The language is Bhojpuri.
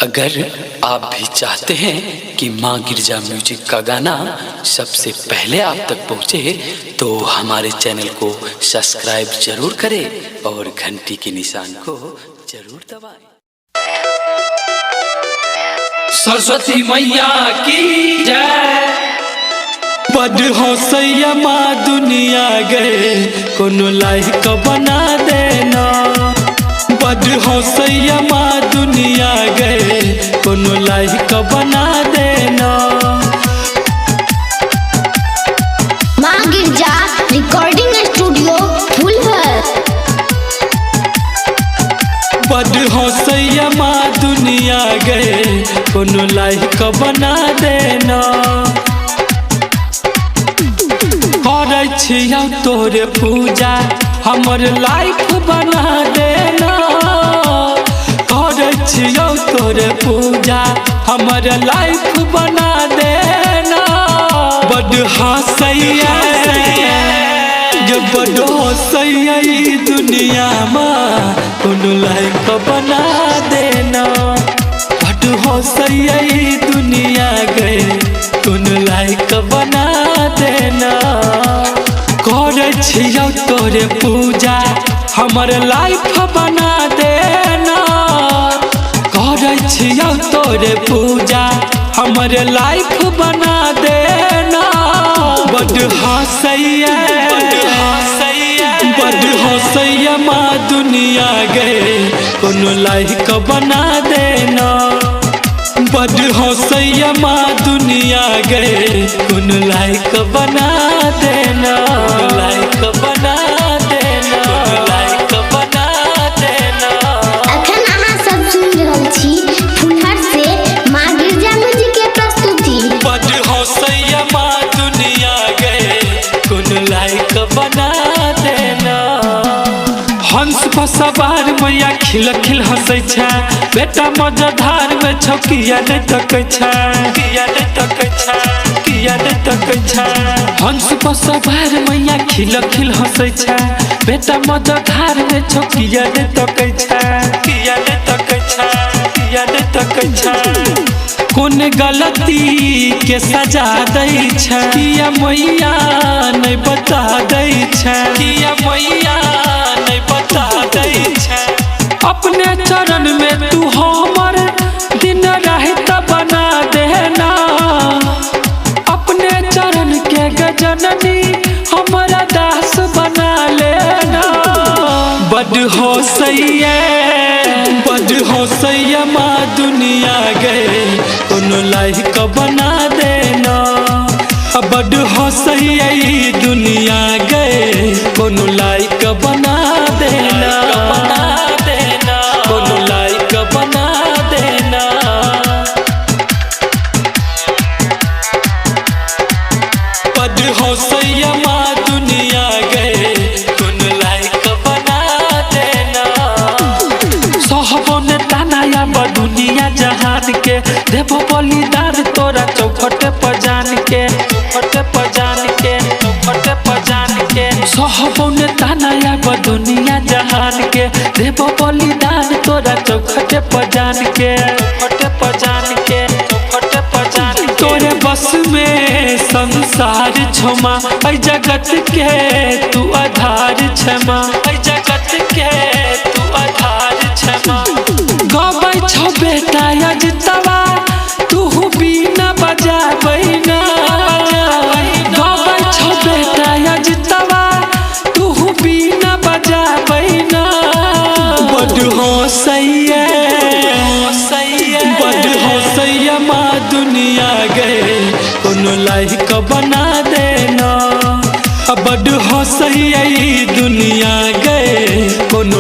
अगर आप भी चाहते हैं कि माँ गिरजा म्यूजिक का गाना सबसे पहले आप तक पहुँचे तो हमारे चैनल को सब्सक्राइब जरूर करें और घंटी के निशान को जरूर दबाएं। सरस्वती मैया की जय। बड़ हौसैया माँ दुनिया गए कोनो लायक बना देना। बड़ हौसैया माँ दुनिया गए कोनो लायक बना देना। माँ गिरजा रिकॉर्डिंग स्टूडियो फुलहर। बड़ हौसैया माँ दुनिया गए कोनो लायक बना देना। करे छियौ तोरे पूजा हमर लाइफ बना देना। करे छियौ तोरे पूजा हमर लाइफ बना देना। बड़ हौसैया जो बड़ हौसैया ई दुनिया में कोनो लायक बना देना। बड़ हौसैया ई दुनिया गए कोनो लायक बना देना। करे छियौ तोरे पूजा हमर लाइफ बना देना। करे छियौ तोरे पूजा हमर लाइफ बना देना। बड़ हौसैया बड़ हौसैया माँ दुनिया गए कोनो लायक बना देना। बड़ हौसैया माँ दुनिया गए कोनो लायक बना देना। लायक बना देना। लायक बना देना। अखन अहाँ सब सुन रहल छी फुलहर से माँ गिरजा म्यूजिक के प्रस्तुति। बड़ हौसैया माँ दुनिया गए कोनो लायक बना देना। हंस पर सवार मैया खिल खिल हंसै छै। बेटा मजेदार में छौकिया नहीं तकै छै। किया नहीं तकै छै। किया नहीं तकै छै। हंस पर सवार मैया खिल खिल हंसै छै। बेटा मजेदार में छौकिया नहीं तकै छै। किया नहीं तकै छै। किया नहीं तकै छै। कौन गलती के सजा दै छै। किया मैया नहीं बता दै छै। किया मैया नहीं बता दै छै। अपने चरण में तू हमर दिन रात बना देना। अपने चरण के गजननी हमारा दास बना लेना। बड़ हौसैया बड़ हौसैया माँ दुनिया गए कोनो लायक बना देना। बड़ हौसैया ई दुनिया गए कोनो लायक बना देना। बना देना। कोनो लायक बना देना। बड़ हौसैया माँ दुनिया गए कोनो लायक बना देना। सहबो ने तानाया दुनिया जहान के देवो बलिदान तोरा चौखट पर जान के। चौखट पर जान के। चौखट पर जान के। सहबो ने तानाया दुनिया जहान के देवो बलिदान तोरा चौखट पर जान के। चौखट पर जान के। चौखट पर जान के। तोरे बस में संसार क्षमा ऐ जगत के तू आधार क्षमा। ऐ जगत के तू आधार क्षमा। गबै छौ बेटा अजतवा तू बीना बजाबै ना। गबै छौ बेटा अजतवा तू बीना बजाबै ना। बड़ हौसैया बड़ हौसैया माँ दुनिया गए कोनो लायक बना देना। बड़ हौसैया ई दुनिया गए कोनो